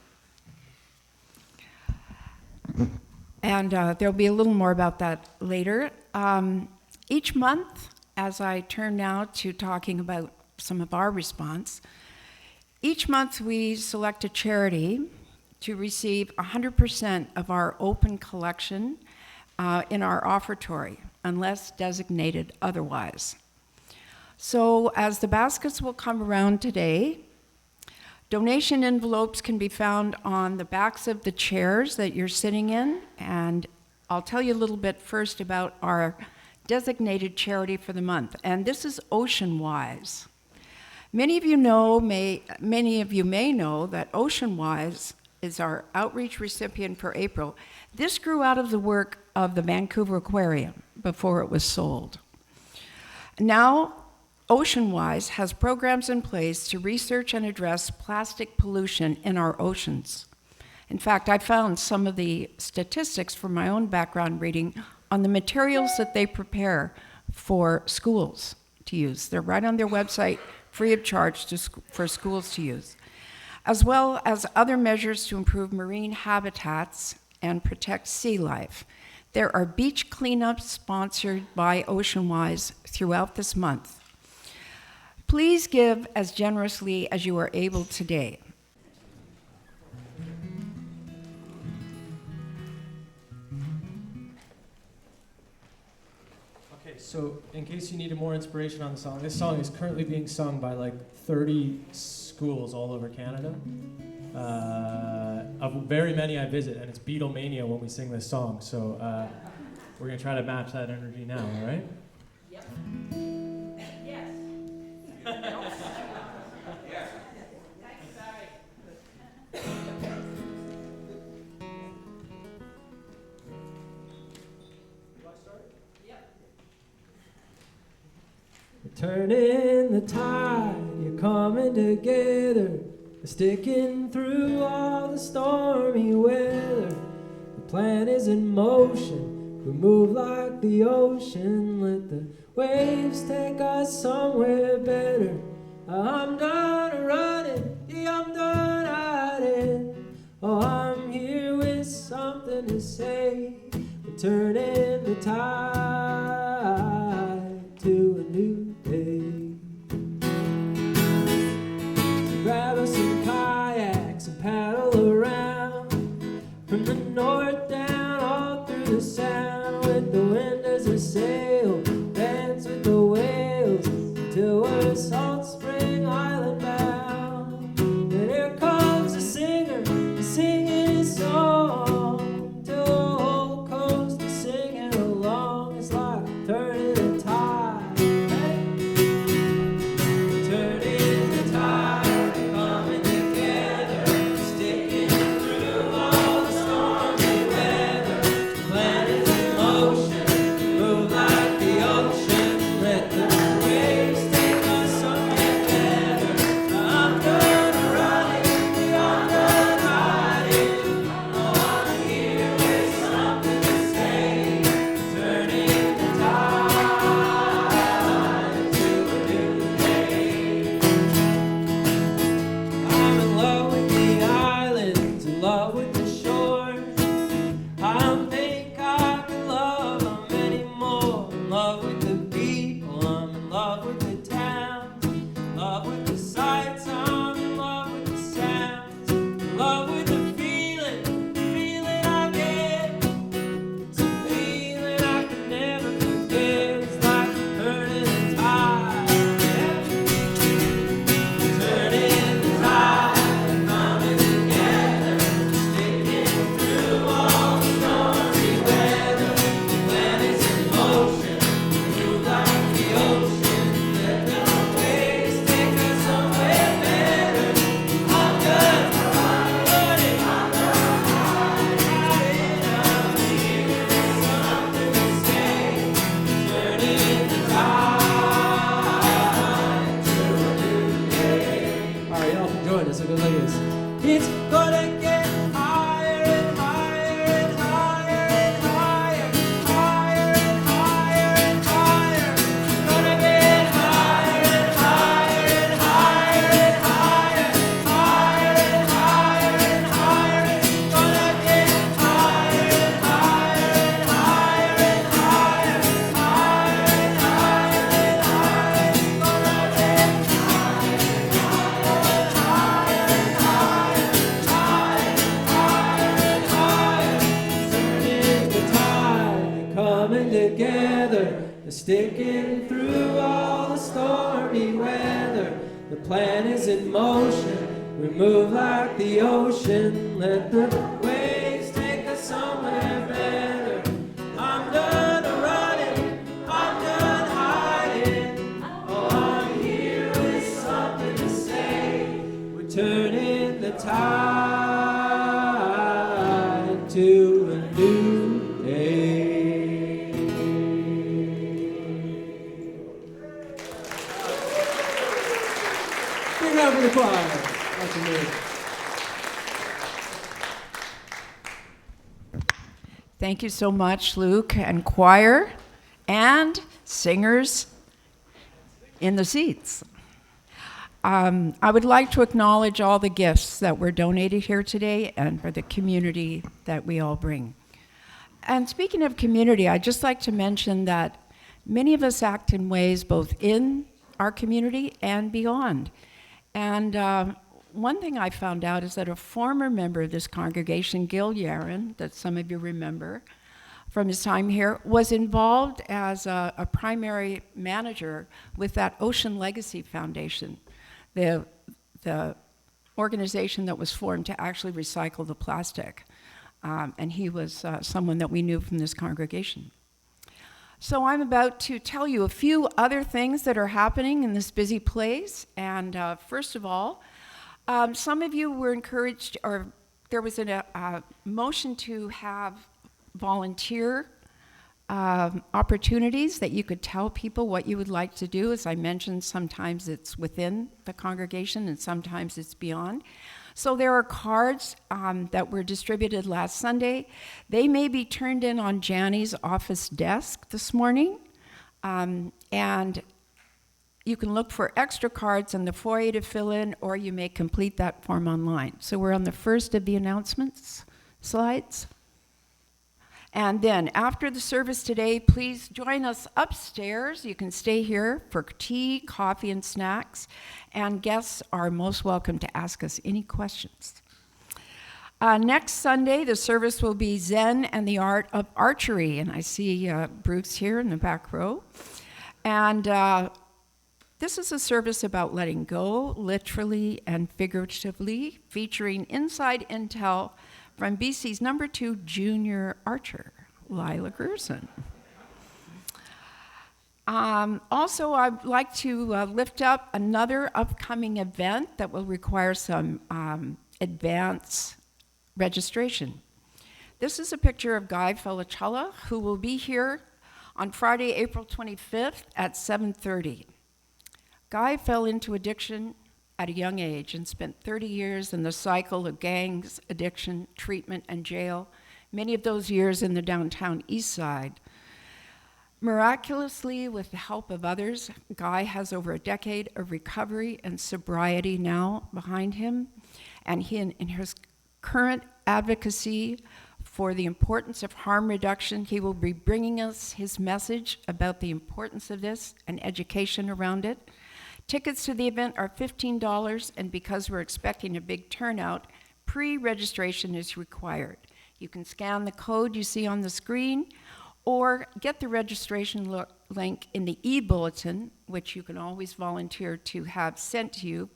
And there'll be a little more about that later. Each month, as I turn now to talking about some of our response, each month we select a charity to receive 100% of our open collection in our offertory, unless designated otherwise. So as the baskets will come around today, donation envelopes can be found on the backs of the chairs that you're sitting in, and I'll tell you a little bit first about our designated charity for the month, and this is Oceanwise. Many of you may know that Oceanwise is our outreach recipient for April. This grew out of the work of the Vancouver Aquarium before it was sold. Now, Oceanwise has programs in place to research and address plastic pollution in our oceans. In fact, I found some of the statistics from my own background reading on the materials that they prepare for schools to use. They're right on their website, free of charge for schools to use, as well as other measures to improve marine habitats and protect sea life. There are beach cleanups sponsored by Oceanwise throughout this month. Please give as generously as you are able today. Okay, so in case you needed more inspiration on the song, this song is currently being sung by like 30 schools all over Canada. Of very many I visit, and it's Beatlemania when we sing this song. So we're gonna try to match that energy now, all right? Yep. Yes. Thanks, Barry. You're turning the tide, you're coming together, we're sticking through all the stormy weather. The plan is in motion, we move like the ocean, let the waves take us somewhere better. I'm done running, yeah, I'm done hiding. Oh, I'm here with something to say. We're turning the tide to a new day. So grab us some kayaks and paddle around from the north down all through the sound with the wind as a sail. Dance with the whales until we're Salt Spring Island bound. And here comes a singer singing his song till the whole coast is singing along. It's like turning the tide, hey? Turning the tide, coming together, sticking through all the stormy weather. Planets in motion, move like together, sticking through all the stormy weather. The plan is in motion, we move like the ocean, let the waves take us somewhere better. I'm done running, I'm done hiding, all I'm here is something to say. We're turning the tide to a new day. Big round for the choir. That's amazing. Thank you so much, Luke, and choir, and singers in the seats. I would like to acknowledge all the gifts that were donated here today and for the community that we all bring. And speaking of community, I'd just like to mention that many of us act in ways both in our community and beyond. And one thing I found out is that a former member of this congregation, Gil Yaron, that some of you remember from his time here, was involved as a primary manager with that Ocean Legacy Foundation, the organization that was formed to actually recycle the plastic. And he was someone that we knew from this congregation. So I'm about to tell you a few other things that are happening in this busy place. And first of all, some of you were encouraged, or there was a motion to have volunteer opportunities that you could tell people what you would like to do. As I mentioned, sometimes it's within the congregation and sometimes it's beyond. So there are cards that were distributed last Sunday. They may be turned in on Janny's office desk this morning. And you can look for extra cards in the foyer to fill in, or you may complete that form online. So we're on the first of the announcements slides. And then after the service today, please join us upstairs. You can stay here for tea, coffee, and snacks. And guests are most welcome to ask us any questions. Next Sunday, the service will be Zen and the Art of Archery. And I see Bruce here in the back row. And this is a service about letting go, literally and figuratively, featuring inside intel from BC's number 2 junior archer, Lila Gerson. Also, I'd like to lift up another upcoming event that will require some advance registration. This is a picture of Guy Felicella, who will be here on Friday, April 25th at 7:30. Guy fell into addiction at a young age and spent 30 years in the cycle of gangs, addiction, treatment, and jail, many of those years in the downtown east side. Miraculously, with the help of others, Guy has over a decade of recovery and sobriety now behind him, and he, in his current advocacy for the importance of harm reduction, he will be bringing us his message about the importance of this and education around it. Tickets to the event are $15, and because we're expecting a big turnout, pre-registration is required. You can scan the code you see on the screen, or get the registration link in the e-bulletin, which you can always volunteer to have sent to you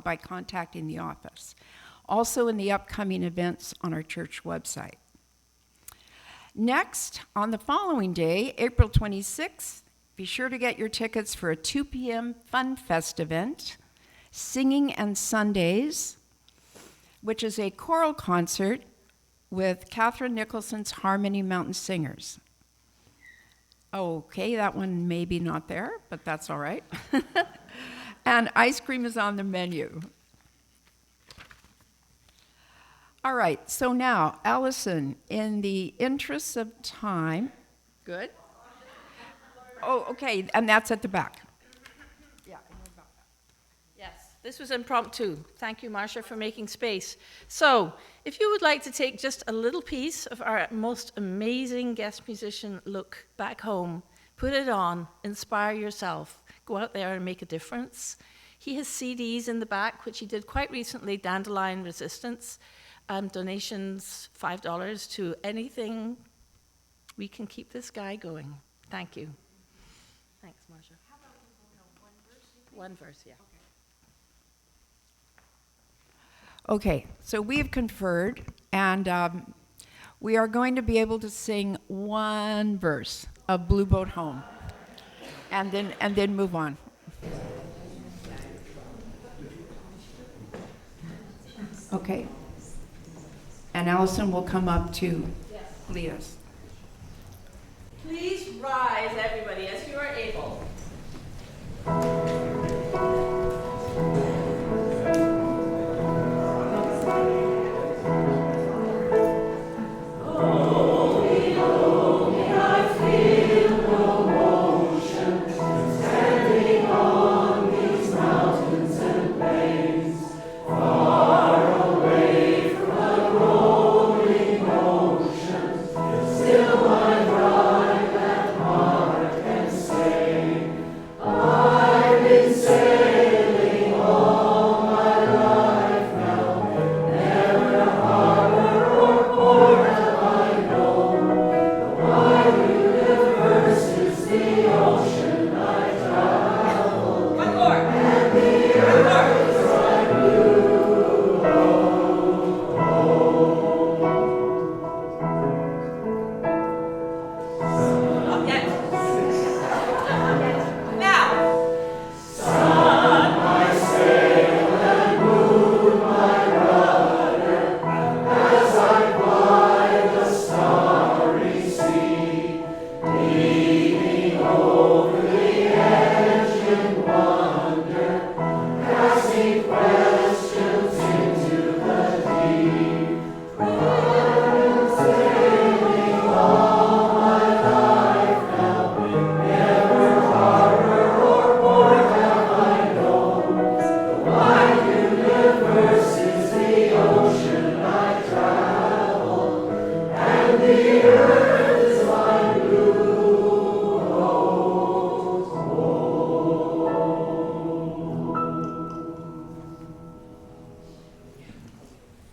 by contacting the office. Also in the upcoming events on our church website. Next, on the following day, April 26th, be sure to get your tickets for a 2 p.m. Fun Fest event, Singing and Sundays, which is a choral concert with Catherine Nicholson's Harmony Mountain Singers. Okay, that one may be not there, but that's all right. And ice cream is on the menu. All right, so now, Allison, in the interest of time, good? Oh, okay, and that's at the back. Yeah. Yes, this was impromptu. Thank you, Marcia, for making space. So, if you would like to take just a little piece of our most amazing guest musician Luke back home, put it on, inspire yourself, go out there and make a difference. He has CDs in the back, which he did quite recently, Dandelion Resistance, donations $5 to anything. We can keep this guy going. Thank you. Thanks, Marcia. How about one verse, yeah. Okay, so we have conferred, and we are going to be able to sing one verse of Blue Boat Home, and then move on. Okay. And Allison will come up to lead us. Please rise, everybody, as you are able.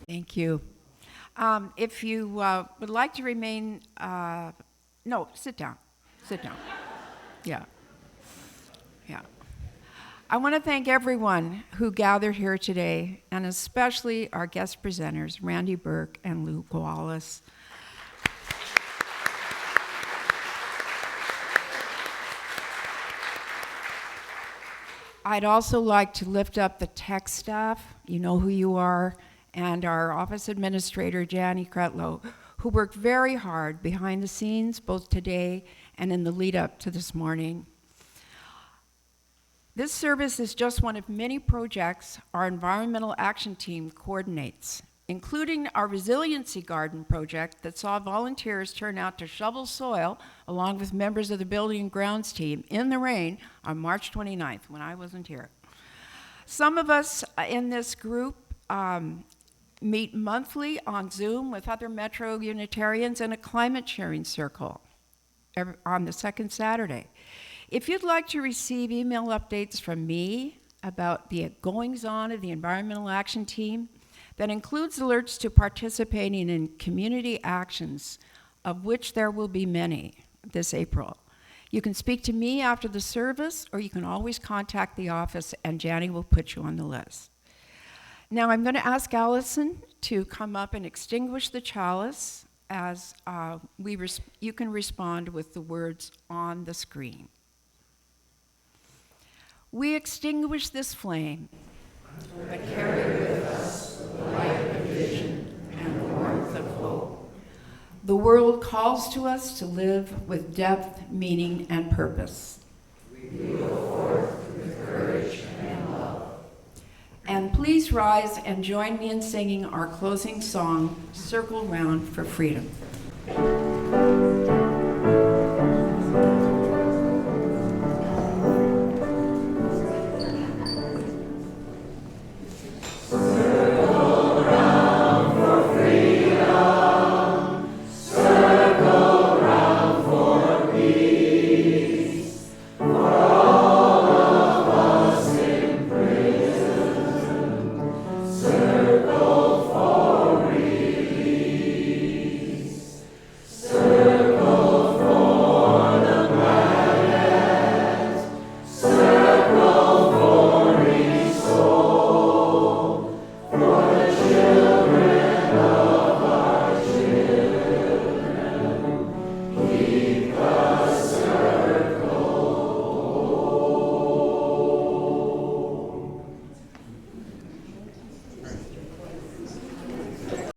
Thank you. If you would like to remain, no, sit down. Sit down. Yeah. Yeah. I want to thank everyone who gathered here today, and especially our guest presenters, Randy Burke and Luke Wallace. I'd also like to lift up the tech staff, you know who you are, and our office administrator, Janie Kretlow, who worked very hard behind the scenes, both today and in the lead up to this morning. This service is just one of many projects our environmental action team coordinates, including our resiliency garden project that saw volunteers turn out to shovel soil along with members of the building and grounds team in the rain on March 29th when I wasn't here. Some of us in this group meet monthly on Zoom with other Metro Unitarians in a climate sharing circle on the second Saturday. If you'd like to receive email updates from me about the goings-on of the Environmental Action Team, that includes alerts to participating in community actions, of which there will be many this April. You can speak to me after the service, or you can always contact the office, and Janie will put you on the list. Now I'm going to ask Allison to come up and extinguish the chalice as you can respond with the words on the screen. We extinguish this flame, but carry with us the light of vision and the warmth of hope. The world calls to us to live with depth, meaning, and purpose. We go forth with courage and love. And please rise and join me in singing our closing song, Circle Round for Freedom.